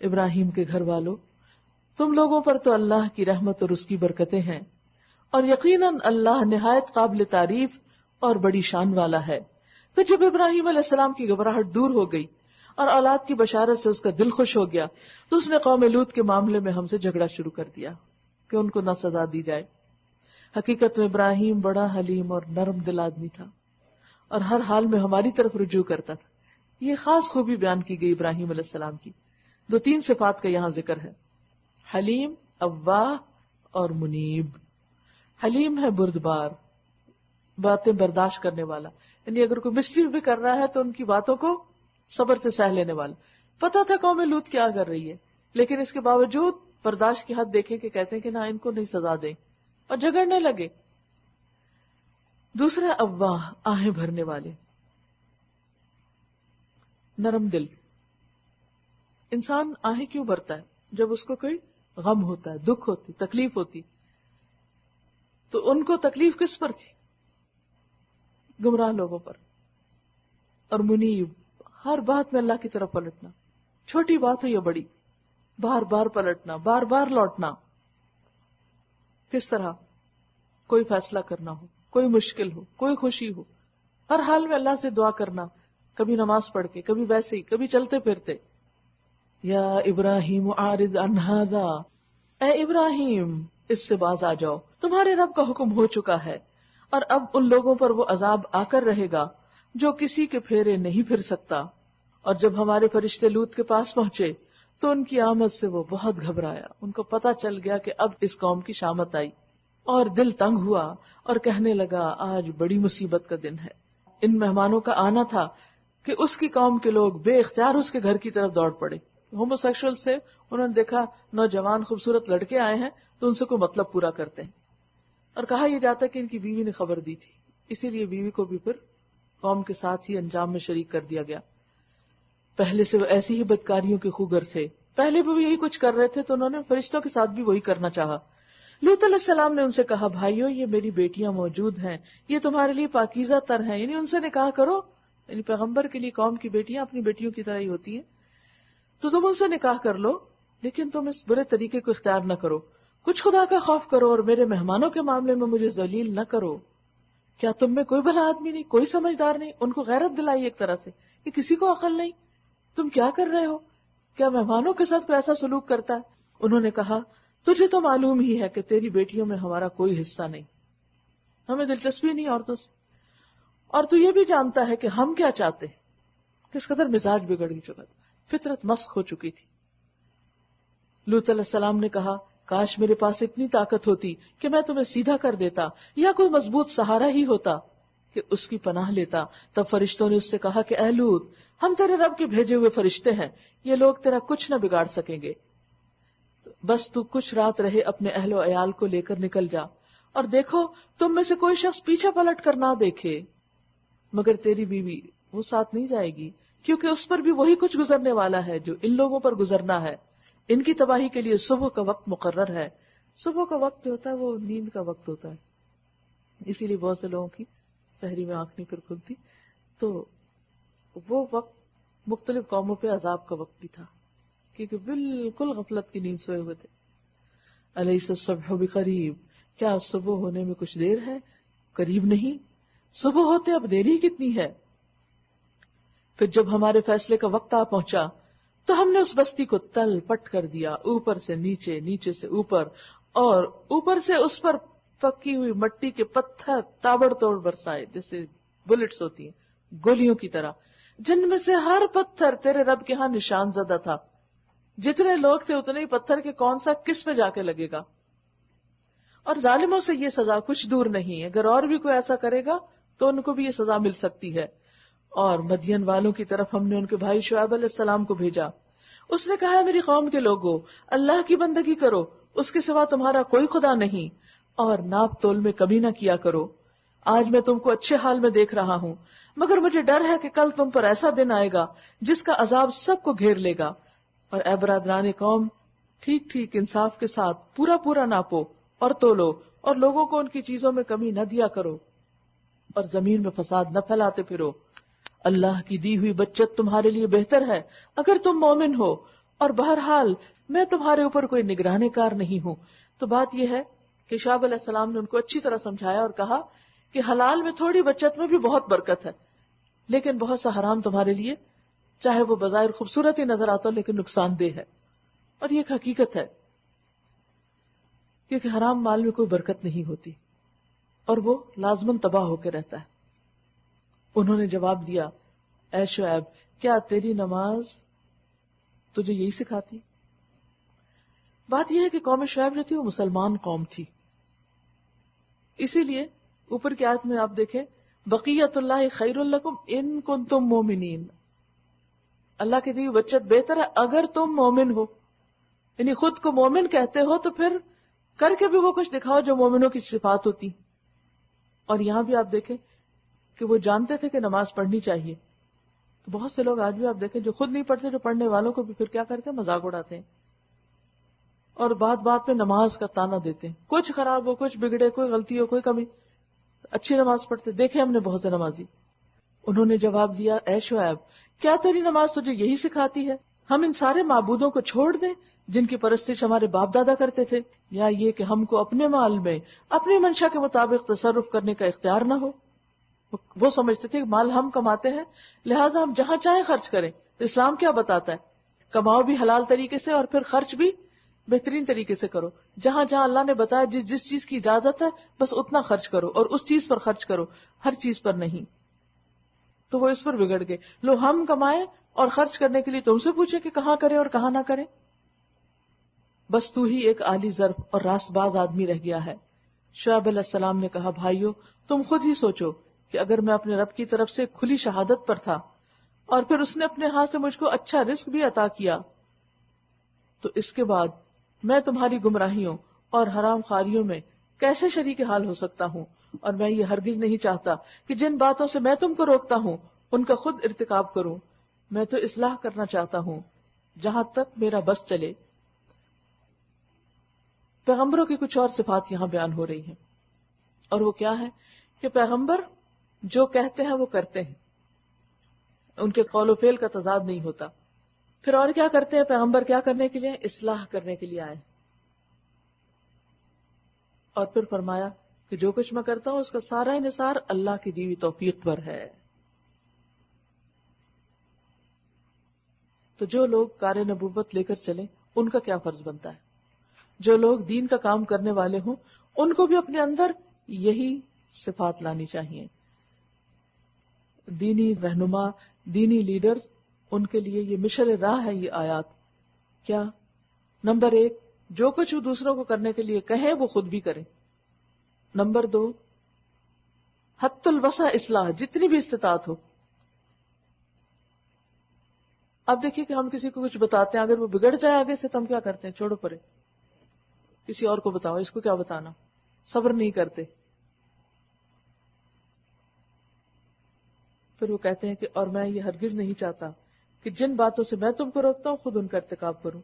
ابراہیم کے گھر والوں، تم لوگوں پر تو اللہ کی رحمت اور اس کی برکتیں ہیں، اور یقیناً اللہ نہایت قابل تعریف اور بڑی شان والا ہے. پھر جب ابراہیم علیہ السلام کی گھبراہٹ دور ہو گئی اور اولاد کی بشارت سے اس کا دل خوش ہو گیا تو اس نے قوم لوط کے معاملے میں ہم سے جھگڑا شروع کر دیا کہ ان کو نہ سزا دی جائے. حقیقت میں ابراہیم بڑا حلیم اور نرم دل آدمی تھا اور ہر حال میں ہماری طرف رجوع کرتا تھا. یہ خاص خوبی بیان کی گئی ابراہیم علیہ السلام کی. 2-3 صفات کا یہاں ذکر ہے: حلیم، اواہ اور منیب. حلیم ہے بردبار، باتیں برداشت کرنے والا، یعنی اگر کوئی مسٹیف بھی کر رہا ہے تو ان کی باتوں کو صبر سے سہ لینے والا. پتا تھا قوم لوط کیا کر رہی ہے لیکن اس کے باوجود برداشت کی حد دیکھیں کہ کہتے ہیں کہ نہ ان کو نہیں سزا دیں اور جھگڑنے لگے. دوسرا اواہ، آہیں بھرنے والے، نرم دل. انسان آہیں کیوں بھرتا ہے؟ جب اس کو کوئی غم ہوتا ہے، دکھ ہوتی، تکلیف ہوتی. تو ان کو تکلیف کس پر تھی؟ گمراہ لوگوں پر. اور منیب، ہر بات میں اللہ کی طرف پلٹنا، چھوٹی بات ہو یا بڑی، بار بار پلٹنا، بار بار لوٹنا. کس طرح؟ کوئی فیصلہ کرنا ہو، کوئی مشکل ہو، کوئی خوشی ہو، ہر حال میں اللہ سے دعا کرنا، کبھی نماز پڑھ کے، کبھی ویسے ہی، کبھی چلتے پھرتے. یا ابراہیم اعرض عن ھذا، اے ابراہیم اس سے باز آ جاؤ، تمہارے رب کا حکم ہو چکا ہے اور اب ان لوگوں پر وہ عذاب آ کر رہے گا جو کسی کے پھیرے نہیں پھر سکتا. اور جب ہمارے فرشتے لوط کے پاس پہنچے تو ان کی آمد سے وہ بہت گھبرایا. ان کو پتا چل گیا کہ اب اس قوم کی شامت آئی اور دل تنگ ہوا اور کہنے لگا آج بڑی مصیبت کا دن ہے. ان مہمانوں کا آنا تھا کہ اس کی قوم کے لوگ بے اختیار اس کے گھر کی طرف دوڑ پڑے. ہومو سیکشل سے انہوں نے دیکھا نوجوان خوبصورت لڑکے آئے ہیں تو ان سے کوئی مطلب پورا کرتے ہیں. اور کہا یہ جاتا ہے کہ ان کی بیوی نے خبر دی تھی، اسی لیے بیوی کو بھی پھر قوم کے ساتھ ہی انجام میں شریک کر دیا گیا. پہلے سے وہ ایسی ہی بدکاریوں کے خوگر تھے، پہلے بھی وہ یہی کچھ کر رہے تھے تو انہوں نے فرشتوں کے ساتھ بھی وہی کرنا چاہا. لوط علیہ السلام نے ان سے کہا بھائیو یہ میری بیٹیاں موجود ہیں، یہ تمہارے لیے پاکیزہ تر ہیں، یعنی ان سے نکاح کرو. یعنی پیغمبر کے لیے قوم کی بیٹیاں اپنی بیٹیوں کی طرح ہی ہوتی ہیں، تو تم ان سے نکاح کر لو لیکن تم اس برے طریقے کو اختیار نہ کرو. کچھ خدا کا خوف کرو اور میرے مہمانوں کے معاملے میں مجھے ذلیل نہ کرو. کیا تم میں کوئی بھلا آدمی نہیں، کوئی سمجھدار نہیں؟ ان کو غیرت دلائی ایک طرح سے کہ کسی کو عقل نہیں، تم کیا کر رہے ہو؟ کیا مہمانوں کے ساتھ کوئی ایسا سلوک کرتا ہے؟ انہوں نے کہا تجھے تو معلوم ہی ہے کہ تیری بیٹیوں میں ہمارا کوئی حصہ نہیں، ہمیں دلچسپی نہیں عورتوں سے، اور تو یہ بھی جانتا ہے کہ ہم کیا چاہتے ہیں. کس قدر مزاج بگڑ چکا تھا، فطرت مسخ ہو چکی تھی. لوط علیہ السلام نے کہا کاش میرے پاس اتنی طاقت ہوتی کہ میں تمہیں سیدھا کر دیتا یا کوئی مضبوط سہارا ہی ہوتا کہ اس کی پناہ لیتا. تب فرشتوں نے اس سے کہا کہ اے لوط ہم تیرے رب کے بھیجے ہوئے فرشتے ہیں، یہ لوگ تیرا کچھ نہ بگاڑ سکیں گے، بس تو کچھ رات رہے اپنے اہل و عیال کو لے کر نکل جا، اور دیکھو تم میں سے کوئی شخص پیچھے پلٹ کر نہ دیکھے مگر تیری بیوی، وہ ساتھ نہیں جائے گی کیونکہ اس پر بھی وہی کچھ گزرنے والا ہے جو ان لوگوں پر گزرنا ہے. ان کی تباہی کے لیے صبح کا وقت مقرر ہے. صبح کا وقت جو ہوتا ہے وہ نیند کا وقت ہوتا ہے، اسی لیے بہت سے لوگوں کی سحری میں آنکھ نہیں پھر کھلتی. تو وہ وقت مختلف قوموں پہ عذاب کا وقت بھی تھا کیونکہ بالکل غفلت کی نیند سوئے ہوئے تھے. الیس الصبح بقریب، کیا صبح ہونے میں کچھ دیر ہے؟ قریب نہیں، صبح ہوتے اب دیری کتنی ہے. پھر جب ہمارے فیصلے کا وقت آ پہنچا تو ہم نے اس بستی کو تل پٹ کر دیا، اوپر سے نیچے، نیچے سے اوپر، اور اوپر سے اس پر پکی ہوئی مٹی کے پتھر تابڑ توڑ برسائے جیسے بلٹس ہوتی ہیں، گولیوں کی طرح، جن میں سے ہر پتھر تیرے رب کے ہاں نشان زدہ تھا. جتنے لوگ تھے اتنے ہی پتھر کے کون سا کس میں جا کے لگے گا. اور ظالموں سے یہ سزا کچھ دور نہیں ہے، اگر اور بھی کوئی ایسا کرے گا تو ان کو بھی یہ سزا مل سکتی ہے۔ اور مدین والوں کی طرف ہم نے ان کے بھائی شعیب علیہ السلام کو بھیجا، اس نے کہا میری قوم کے لوگوں، اللہ کی بندگی کرو، اس کے سوا تمہارا کوئی خدا نہیں، اور ناپ تول میں کمی نہ کیا کرو۔ آج میں تم کو اچھے حال میں دیکھ رہا ہوں، مگر مجھے ڈر ہے کہ کل تم پر ایسا دن آئے گا جس کا عذاب سب کو گھیر لے گا۔ اور اے برادران قوم، ٹھیک ٹھیک انصاف کے ساتھ پورا پورا ناپو اور تولو، اور لوگوں کو ان کی چیزوں میں کمی نہ دیا کرو، اور زمین میں فساد نہ پھیلاتے پھرو۔ اللہ کی دی ہوئی بچت تمہارے لیے بہتر ہے اگر تم مومن ہو، اور بہرحال میں تمہارے اوپر کوئی نگرانے کار نہیں ہوں۔ تو بات یہ ہے کہ شعیب علیہ السلام نے ان کو اچھی طرح سمجھایا اور کہا کہ حلال میں تھوڑی بچت میں بھی بہت برکت ہے، لیکن بہت سا حرام تمہارے لیے چاہے وہ بظاہر خوبصورت ہی نظر آتا ہو لیکن نقصان دہ ہے، اور یہ ایک حقیقت ہے، کیونکہ حرام مال میں کوئی برکت نہیں ہوتی اور وہ لازماً تباہ ہو کے رہتا ہے۔ انہوں نے جواب دیا، اے شعیب، کیا تیری نماز تجھے یہی سکھاتی؟ بات یہ ہے کہ قوم شعیب جو تھی وہ مسلمان قوم تھی، اسی لیے اوپر کی آیت میں آپ دیکھیں، بقیت اللہ خیر لکم ان کنتم مومنین، اللہ کی دی بچت بہتر ہے اگر تم مومن ہو، یعنی خود کو مومن کہتے ہو تو پھر کر کے بھی وہ کچھ دکھاؤ جو مومنوں کی صفات ہوتی۔ اور یہاں بھی آپ دیکھیں کہ وہ جانتے تھے کہ نماز پڑھنی چاہیے، تو بہت سے لوگ آج بھی آپ دیکھیں جو خود نہیں پڑھتے، جو پڑھنے والوں کو بھی پھر کیا کرتے ہیں، مذاق اڑاتے ہیں اور بات بات پہ نماز کا تانا دیتے ہیں، کچھ خراب ہو، کچھ بگڑے، کوئی غلطی ہو، کوئی کمی، اچھی نماز پڑھتے دیکھیں ہم نے بہت سے نمازی۔ انہوں نے جواب دیا، اے شعیب، کیا تیری نماز تجھے یہی سکھاتی ہے ہم ان سارے معبودوں کو چھوڑ دیں جن کی پرستش ہمارے باپ دادا کرتے تھے، یا یہ کہ ہم کو اپنے مال میں اپنی منشا کے مطابق تصرف کرنے کا اختیار نہ ہو؟ وہ سمجھتے تھے کہ مال ہم کماتے ہیں لہٰذا ہم جہاں چاہیں خرچ کریں۔ اسلام کیا بتاتا ہے؟ کماؤ بھی حلال طریقے سے اور پھر خرچ بھی بہترین طریقے سے کرو، جہاں جہاں اللہ نے بتایا جس چیز کی اجازت ہے بس اتنا خرچ کرو اور اس چیز پر خرچ کرو، ہر چیز پر نہیں۔ تو وہ اس پر بگڑ گئے، لو ہم کمائیں اور خرچ کرنے کے لیے تم سے پوچھے کہ کہاں کریں اور کہاں نہ کریں، بس تو ہی ایک عالی ضرب اور راست باز آدمی رہ گیا ہے۔ شعیب علیہ السلام نے کہا، بھائیو تم خود ہی سوچو کہ اگر میں اپنے رب کی طرف سے کھلی شہادت پر تھا اور پھر اس نے اپنے ہاتھ سے مجھ کو اچھا رزق بھی عطا کیا، تو اس کے بعد میں تمہاری گمراہیوں اور حرام خاریوں میں کیسے شریک حال ہو سکتا ہوں؟ اور میں یہ ہرگز نہیں چاہتا کہ جن باتوں سے میں تم کو روکتا ہوں ان کا خود ارتکاب کروں، میں تو اصلاح کرنا چاہتا ہوں جہاں تک میرا بس چلے۔ پیغمبروں کی کچھ اور صفات یہاں بیان ہو رہی ہیں، اور وہ کیا ہے کہ پیغمبر جو کہتے ہیں وہ کرتے ہیں، ان کے قول و فعل کا تضاد نہیں ہوتا۔ پھر اور کیا کرتے ہیں پیغمبر؟ کیا کرنے کے لیے؟ اصلاح کرنے کے لیے آئے، اور پھر فرمایا کہ جو کچھ میں کرتا ہوں اس کا سارا انحصار اللہ کی دی ہوئی توفیق پر ہے۔ تو جو لوگ کار نبوت لے کر چلیں ان کا کیا فرض بنتا ہے؟ جو لوگ دین کا کام کرنے والے ہوں ان کو بھی اپنے اندر یہی صفات لانی چاہیے۔ دینی رہنما، دینی لیڈرز، ان کے لیے یہ مشعل راہ ہے یہ آیات۔ کیا؟ نمبر 1، جو کچھ وہ دوسروں کو کرنے کے لیے کہیں وہ خود بھی کریں۔ نمبر 2، حت الوسع اصلاح، جتنی بھی استطاعت ہو۔ اب دیکھیے کہ ہم کسی کو کچھ بتاتے ہیں، اگر وہ بگڑ جائے آگے سے تو ہم کیا کرتے ہیں؟ چھوڑو پرے، کسی اور کو بتاؤ، اس کو کیا بتانا، صبر نہیں کرتے۔ پھر وہ کہتے ہیں کہ اور میں یہ ہرگز نہیں چاہتا کہ جن باتوں سے میں تم کو روکتا ہوں خود ان کا ارتکاب کروں۔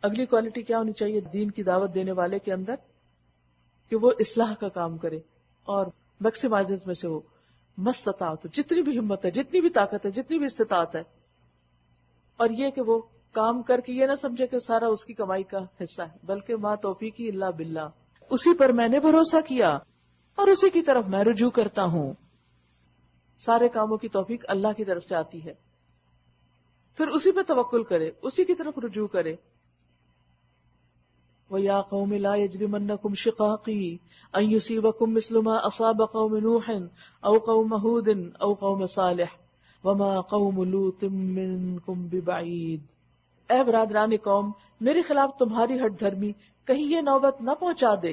اگلی کوالٹی کیا ہونی چاہیے دین کی دعوت دینے والے کے اندر؟ کہ وہ اصلاح کا کام کرے اور میکسیمائزر میں سے وہ مستطاعت، جتنی بھی ہمت ہے، جتنی بھی طاقت ہے، جتنی بھی استطاعت ہے، اور یہ کہ وہ کام کر کے یہ نہ سمجھے کہ سارا اس کی کمائی کا حصہ ہے، بلکہ ما توفیقی الا باللہ، اسی پر میں نے بھروسہ کیا اور اسی کی طرف میں رجوع کرتا ہوں۔ سارے کاموں کی توفیق اللہ کی طرف سے آتی ہے، پھر اسی پہ توکل کرے، اسی کی طرف رجوع کرے۔ وَيَا قَوْمِ لَا يَجْرِمَنَّكُمْ شِقَاقِي أَن يُصِيبَكُم مِّثْلُ مَا أَصَابَ قَوْمَ نُوحٍ أَوْ قَوْمَ هُودٍ أَوْ قَوْمَ صَالِحٍ وَمَا قَوْمُ لُوطٍ مِّنكُمْ بِبَعِيدٍ۔ اے برادران قوم، میرے خلاف تمہاری ہٹ دھرمی کہیں یہ نوبت نہ پہنچا دے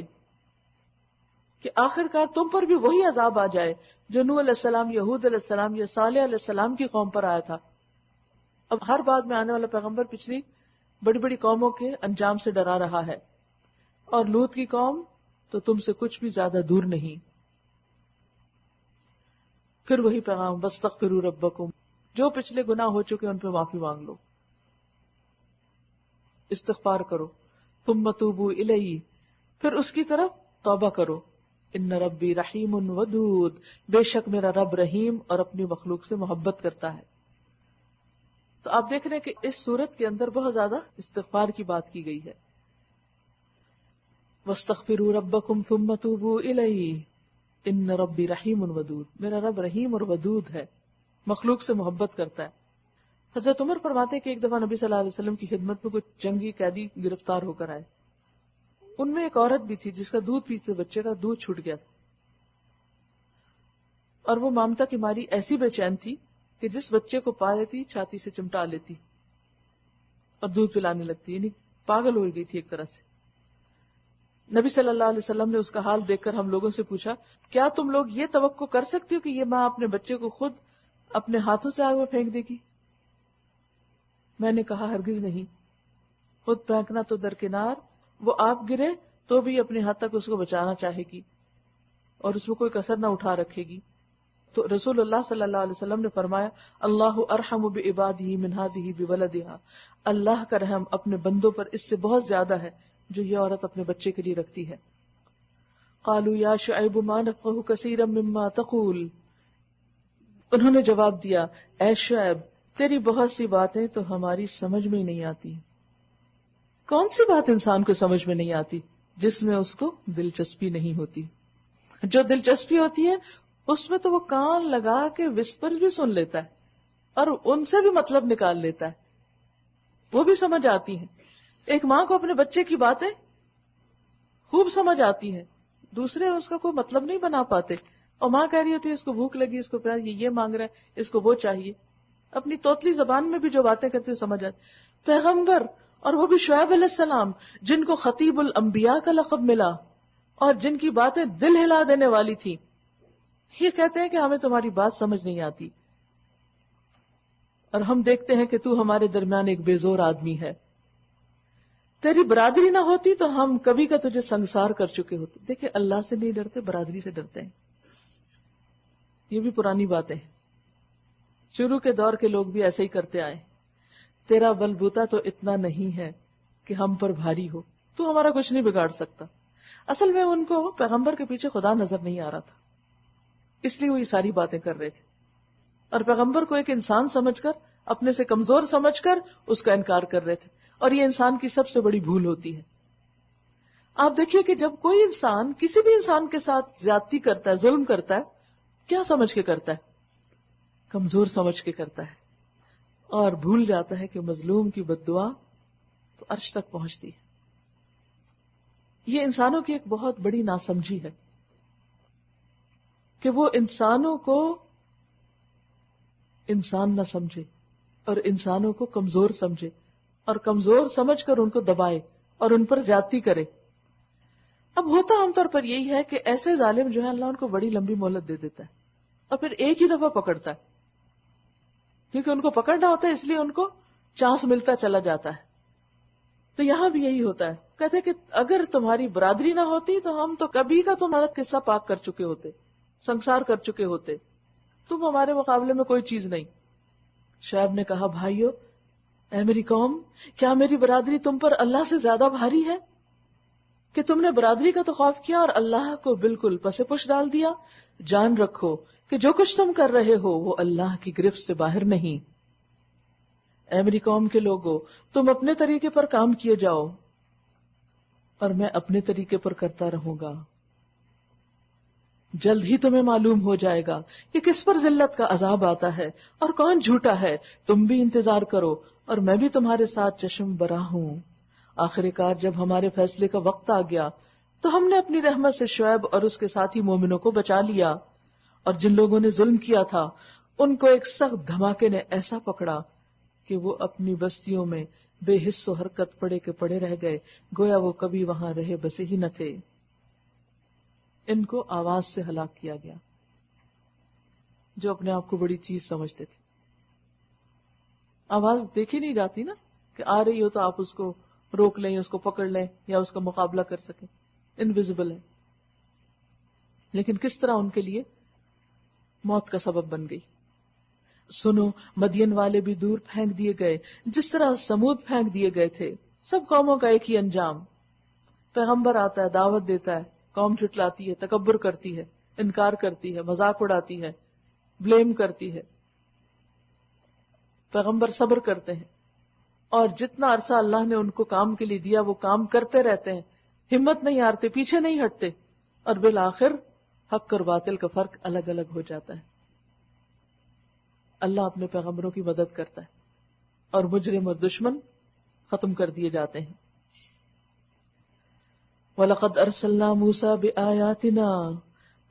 کہ آخر کار تم پر بھی وہی عذاب آ جائے جو نوح علیہ السلام، یا ہود علیہ السلام یا صالح علیہ السلام کی قوم پر آیا تھا۔ اب ہر بعد میں آنے والا پیغمبر پچھلی بڑی بڑی قوموں کے انجام سے ڈرا رہا ہے، اور لوط کی قوم تو تم سے کچھ بھی زیادہ دور نہیں۔ پھر وہی پیغام، واستغفروا ربکم، جو پچھلے گناہ ہو چکے ان پہ معافی مانگ لو، استغفار کرو، ثم توبوا الیہ، پھر اس کی طرف توبہ کرو، ان ربی رحیم ودود، بے شک میرا رب رحیم اور اپنی مخلوق سے محبت کرتا ہے۔ تو آپ دیکھ رہے ہیں کہ اس صورت کے اندر بہت زیادہ استغفار کی بات کی گئی ہے۔ واستغفروا ربکم ثم توبوا الیہ ان ربی رحیم ودود، میرا رب رحیم اور ودود ہے، مخلوق سے محبت کرتا ہے۔ حضرت عمر فرماتے ہیں کہ ایک دفعہ نبی صلی اللہ علیہ وسلم کی خدمت میں کچھ جنگی قیدی گرفتار ہو کر آئے، ان میں ایک عورت بھی تھی جس کا دودھ پیتے بچے کا دودھ چھوٹ گیا تھا، اور وہ مامتا کی ماری ایسی بے چین تھی کہ جس بچے کو پا لیتی چھاتی سے چمٹا لیتی اور دودھ پلانے لگتی، یعنی پاگل ہو گئی تھی ایک طرح سے۔ نبی صلی اللہ علیہ وسلم نے اس کا حال دیکھ کر ہم لوگوں سے پوچھا، کیا تم لوگ یہ توقع کر سکتے ہو کہ یہ ماں اپنے بچے کو خود اپنے ہاتھوں سے آگ میں پھینک دے گی؟ میں نے کہا ہرگز نہیں، خود پھینکنا تو درکنار، وہ آپ گرے تو بھی اپنے حد تک اس کو بچانا چاہے گی اور اس میں کوئی کسر نہ اٹھا رکھے گی۔ تو رسول اللہ صلی اللہ علیہ وسلم نے فرمایا، اللہ ارحم بعبادہ من ہذہ بولدہا، اللہ کا رحم اپنے بندوں پر اس سے بہت زیادہ ہے جو یہ عورت اپنے بچے کے لیے رکھتی ہے۔ قالوا یا شعیب ما نفقہ کثیرا مما تقول، انہوں نے جواب دیا، اے شعیب تیری بہت سی باتیں تو ہماری سمجھ میں ہی نہیں آتی۔ کون سی بات انسان کو سمجھ میں نہیں آتی؟ جس میں اس کو دلچسپی نہیں ہوتی۔ جو دلچسپی ہوتی ہے اس میں تو وہ کان لگا کے وسپر بھی سن لیتا ہے اور ان سے بھی مطلب نکال لیتا ہے، وہ بھی سمجھ آتی ہیں۔ ایک ماں کو اپنے بچے کی باتیں خوب سمجھ آتی ہیں، دوسرے اس کا کوئی مطلب نہیں بنا پاتے، اور ماں کہہ رہی ہوتی ہے اس کو بھوک لگی، اس کو پیاس، یہ مانگ رہا ہے، اس کو وہ چاہیے، اپنی توتلی زبان میں بھی جو باتیں کرتے ہیں سمجھ آتی۔ پیغمبر، اور وہ بھی شعیب علیہ السلام، جن کو خطیب الانبیاء کا لقب ملا اور جن کی باتیں دل ہلا دینے والی تھی، یہ کہتے ہیں کہ ہمیں تمہاری بات سمجھ نہیں آتی، اور ہم دیکھتے ہیں کہ تو ہمارے درمیان ایک بے زور آدمی ہے، تیری برادری نہ ہوتی تو ہم کبھی کا تجھے سنگسار کر چکے ہوتے۔ دیکھیں، اللہ سے نہیں ڈرتے، برادری سے ڈرتے ہیں۔ یہ بھی پرانی باتیں ہیں، شروع کے دور کے لوگ بھی ایسے ہی کرتے آئے۔ تیرا بلبوتا تو اتنا نہیں ہے کہ ہم پر بھاری ہو، تو ہمارا کچھ نہیں بگاڑ سکتا۔ اصل میں ان کو پیغمبر کے پیچھے خدا نظر نہیں آ رہا تھا، اس لیے وہ یہ ساری باتیں کر رہے تھے، اور پیغمبر کو ایک انسان سمجھ کر، اپنے سے کمزور سمجھ کر اس کا انکار کر رہے تھے، اور یہ انسان کی سب سے بڑی بھول ہوتی ہے۔ آپ دیکھیے کہ جب کوئی انسان کسی بھی انسان کے ساتھ زیادتی کرتا ہے، ظلم کرتا ہے، کیا سمجھ کے کرتا ہے؟ کمزور سمجھ کے کرتا ہے، اور بھول جاتا ہے کہ مظلوم کی بد دعا تو عرش تک پہنچتی ہے۔ یہ انسانوں کی ایک بہت بڑی ناسمجھی ہے کہ وہ انسانوں کو انسان نہ سمجھے اور انسانوں کو کمزور سمجھے، اور کمزور سمجھ کر ان کو دبائے اور ان پر زیادتی کرے۔ اب ہوتا عام طور پر یہی ہے کہ ایسے ظالم جو ہے اللہ ان کو بڑی لمبی مہلت دے دیتا ہے اور پھر ایک ہی دفعہ پکڑتا ہے، کیونکہ ان کو پکڑنا ہوتا ہے، اس لیے ان کو چانس ملتا چلا جاتا ہے۔ تو یہاں بھی یہی ہوتا ہے، کہتے کہ اگر تمہاری برادری نہ ہوتی تو ہم تو کبھی کا تمہارا قصہ پاک کر چکے ہوتے، سنسار کر چکے ہوتے، تم ہمارے مقابلے میں کوئی چیز نہیں۔ شعیب نے کہا، بھائیو، اے میری قوم، کیا میری برادری تم پر اللہ سے زیادہ بھاری ہے کہ تم نے برادری کا تو خوف کیا اور اللہ کو بالکل پس پش ڈال دیا؟ جان رکھو کہ جو کچھ تم کر رہے ہو وہ اللہ کی گرفت سے باہر نہیں۔ اے میری قوم کے لوگوں، تم اپنے طریقے پر کام کیے جاؤ اور میں اپنے طریقے پر کرتا رہوں گا۔ جلد ہی تمہیں معلوم ہو جائے گا کہ کس پر ذلت کا عذاب آتا ہے اور کون جھوٹا ہے۔ تم بھی انتظار کرو اور میں بھی تمہارے ساتھ چشم برا ہوں۔ آخر کار جب ہمارے فیصلے کا وقت آ گیا تو ہم نے اپنی رحمت سے شعیب اور اس کے ساتھی مومنوں کو بچا لیا، اور جن لوگوں نے ظلم کیا تھا ان کو ایک سخت دھماکے نے ایسا پکڑا کہ وہ اپنی بستیوں میں بے حس و حرکت پڑے کے پڑے رہ گئے، گویا وہ کبھی وہاں رہے بسے ہی نہ تھے۔ ان کو آواز سے ہلاک کیا گیا، جو اپنے آپ کو بڑی چیز سمجھتے تھے۔ آواز دیکھی نہیں جاتی نا، کہ آ رہی ہو تو آپ اس کو روک لیں، اس کو پکڑ لیں یا اس کا مقابلہ کر سکیں، انویزیبل ہے۔ لیکن کس طرح ان کے لیے موت کا سبب بن گئی۔ سنو، مدین والے بھی دور پھینک دیے گئے جس طرح سمود پھینک دیے گئے تھے۔ سب قوموں کا ایک ہی انجام، پیغمبر آتا ہے، دعوت دیتا ہے، قوم جھٹلاتی ہے، تکبر کرتی ہے، انکار کرتی ہے، مذاق اڑاتی ہے، بلیم کرتی ہے۔ پیغمبر صبر کرتے ہیں، اور جتنا عرصہ اللہ نے ان کو کام کے لیے دیا وہ کام کرتے رہتے ہیں، ہمت نہیں ہارتے، پیچھے نہیں ہٹتے، اور بالآخر حق اور باطل کا فرق الگ الگ ہو جاتا ہے۔ اللہ اپنے پیغمبروں کی مدد کرتا ہے اور مجرم اور دشمن ختم کر دیے جاتے ہیں۔ وَلَقَدْ أَرْسَلْنَا مُوسَىٰ بِآيَاتِنَا،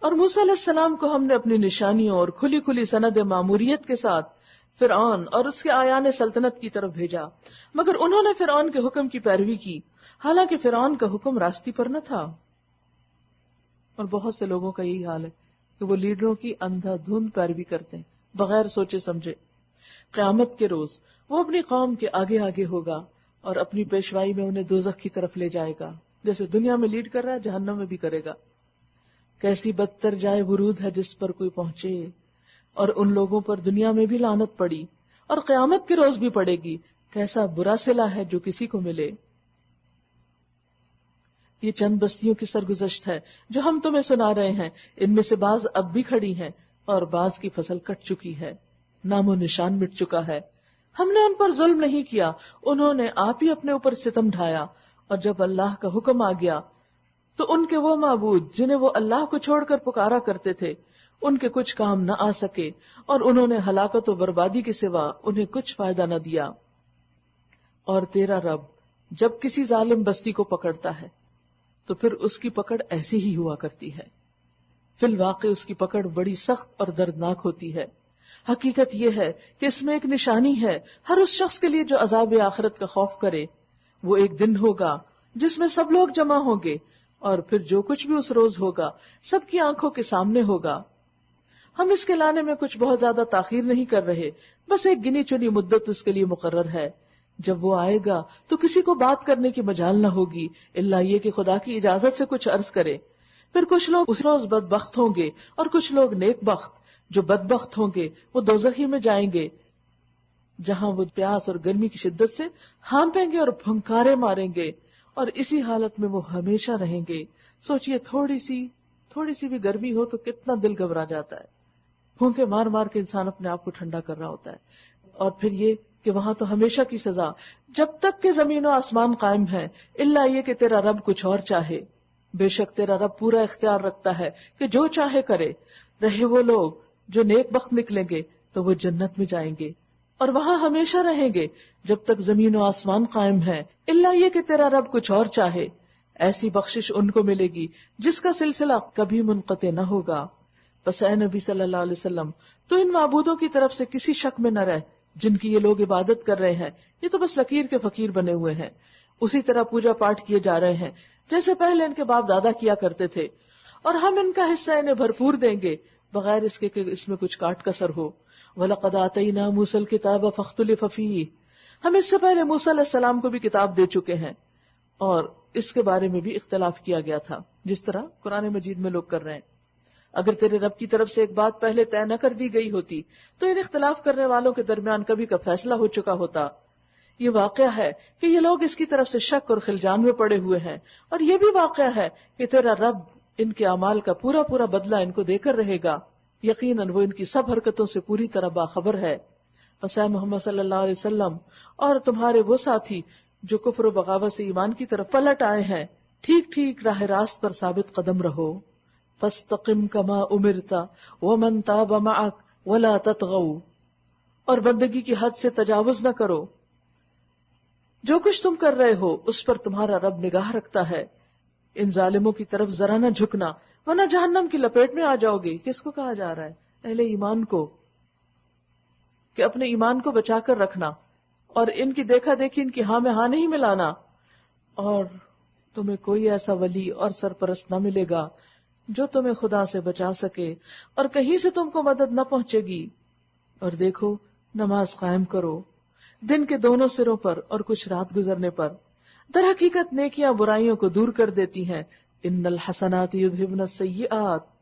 اور موسیٰ علیہ السلام کو ہم نے اپنی نشانیوں اور کھلی کھلی سند ماموریت کے ساتھ فرعون اور اس کے آیان سلطنت کی طرف بھیجا، مگر انہوں نے فرعون کے حکم کی پیروی کی، حالانکہ فرعون کا حکم راستی پر نہ تھا۔ اور بہت سے لوگوں کا یہی حال ہے کہ وہ لیڈروں کی اندھا دھند پیروی کرتے ہیں بغیر سوچے سمجھے۔ قیامت کے روز وہ اپنی قوم کے آگے آگے ہوگا اور اپنی پیشوائی میں انہیں دوزخ کی طرف لے جائے گا، جیسے دنیا میں لیڈ کر رہا ہے جہنم میں بھی کرے گا۔ کیسی بدتر جائے ورود ہے جس پر کوئی پہنچے، اور ان لوگوں پر دنیا میں بھی لعنت پڑی اور قیامت کے روز بھی پڑے گی، کیسا برا صلہ ہے جو کسی کو ملے۔ یہ چند بستیوں کی سرگزشت ہے جو ہم تمہیں سنا رہے ہیں، ان میں سے بعض اب بھی کھڑی ہیں اور بعض کی فصل کٹ چکی ہے، نام و نشان مٹ چکا ہے۔ ہم نے ان پر ظلم نہیں کیا، انہوں نے آپ ہی اپنے اوپر ستم ڈھایا، اور جب اللہ کا حکم آ گیا تو ان کے وہ معبود جنہیں وہ اللہ کو چھوڑ کر پکارا کرتے تھے ان کے کچھ کام نہ آ سکے، اور انہوں نے ہلاکت و بربادی کے سوا انہیں کچھ فائدہ نہ دیا۔ اور تیرا رب جب کسی ظالم بستی کو پکڑتا ہے تو پھر اس کی پکڑ ایسی ہی ہوا کرتی ہے، فی الواقع اس کی پکڑ بڑی سخت اور دردناک ہوتی ہے۔ حقیقت یہ ہے کہ اس میں ایک نشانی ہے ہر اس شخص کے لیے جو عذاب آخرت کا خوف کرے۔ وہ ایک دن ہوگا جس میں سب لوگ جمع ہوں گے، اور پھر جو کچھ بھی اس روز ہوگا سب کی آنکھوں کے سامنے ہوگا۔ ہم اس کے لانے میں کچھ بہت زیادہ تاخیر نہیں کر رہے، بس ایک گنی چنی مدت اس کے لیے مقرر ہے۔ جب وہ آئے گا تو کسی کو بات کرنے کی مجال نہ ہوگی الا یہ کہ خدا کی اجازت سے کچھ عرض کرے۔ پھر کچھ لوگ اس روز بدبخت ہوں گے اور کچھ لوگ نیک بخت۔ جو بدبخت ہوں گے وہ دوزخی میں جائیں گے، جہاں وہ پیاس اور گرمی کی شدت سے ہانپیں گے اور پھنکارے ماریں گے، اور اسی حالت میں وہ ہمیشہ رہیں گے۔ سوچئے تھوڑی سی بھی گرمی ہو تو کتنا دل گھبرا جاتا ہے، پھونکے مار مار کے انسان اپنے آپ کو ٹھنڈا کر رہا ہوتا ہے۔ اور پھر یہ کہ وہاں تو ہمیشہ کی سزا، جب تک کہ زمین و آسمان قائم ہے، الا یہ کہ تیرا رب کچھ اور چاہے۔ بے شک تیرا رب پورا اختیار رکھتا ہے کہ جو چاہے کرے۔ رہے وہ لوگ جو نیک بخت نکلیں گے تو وہ جنت میں جائیں گے اور وہاں ہمیشہ رہیں گے جب تک زمین و آسمان قائم ہے، الا یہ کہ تیرا رب کچھ اور چاہے۔ ایسی بخشش ان کو ملے گی جس کا سلسلہ کبھی منقطع نہ ہوگا۔ بس اے نبی صلی اللہ علیہ وسلم، تو ان معبودوں کی طرف سے کسی شک میں نہ رہ جن کی یہ لوگ عبادت کر رہے ہیں، یہ تو بس لکیر کے فقیر بنے ہوئے ہیں، اسی طرح پوجا پاٹ کیے جا رہے ہیں جیسے پہلے ان کے باپ دادا کیا کرتے تھے، اور ہم ان کا حصہ انہیں بھرپور دیں گے بغیر اس کے کہ اس میں کچھ کاٹ کسر ہو۔ وَلَقَدْ آتَيْنَا مُوسَى الْكِتَابَ فَاخْتُلِفَ فِيهِ، ہم اس سے پہلے موسیٰ علیہ السلام کو بھی کتاب دے چکے ہیں اور اس کے بارے میں بھی اختلاف کیا گیا تھا، جس طرح قرآن مجید میں لوگ کر رہے ہیں۔ اگر تیرے رب کی طرف سے ایک بات پہلے طے نہ کر دی گئی ہوتی تو ان اختلاف کرنے والوں کے درمیان کبھی کا فیصلہ ہو چکا ہوتا۔ یہ واقعہ ہے کہ یہ لوگ اس کی طرف سے شک اور خلجان میں پڑے ہوئے ہیں، اور یہ بھی واقعہ ہے کہ تیرا رب ان کے اعمال کا پورا پورا بدلہ ان کو دے کر رہے گا۔ یقیناً وہ ان کی سب حرکتوں سے پوری طرح باخبر ہے۔ بس اے محمد صلی اللہ علیہ وسلم اور تمہارے وہ ساتھی جو کفر و بغاوت سے ایمان کی طرف پلٹ آئے ہیں، ٹھیک ٹھیک راہ راست پر ثابت قدم رہو۔ فاستقم کما امرت ومن تاب معک ولا تطغوا، اور بندگی کی حد سے تجاوز نہ کرو۔ جو کچھ تم کر رہے ہو اس پر تمہارا رب نگاہ رکھتا ہے۔ ان ظالموں کی طرف ذرا نہ جھکنا ورنہ جہنم کی لپیٹ میں آ جاؤ گے۔ کس کو کہا جا رہا ہے؟ اہل ایمان کو، کہ اپنے ایمان کو بچا کر رکھنا، اور ان کی دیکھا دیکھی ان کی ہاں میں ہاں نہیں ملانا، اور تمہیں کوئی ایسا ولی اور سرپرست نہ ملے گا جو تمہیں خدا سے بچا سکے اور کہیں سے تم کو مدد نہ پہنچے گی۔ اور دیکھو نماز قائم کرو دن کے دونوں سروں پر اور کچھ رات گزرنے پر، در حقیقت نیکیاں برائیوں کو دور کر دیتی ہیں۔ ان الحسنات یذھبن السیئات،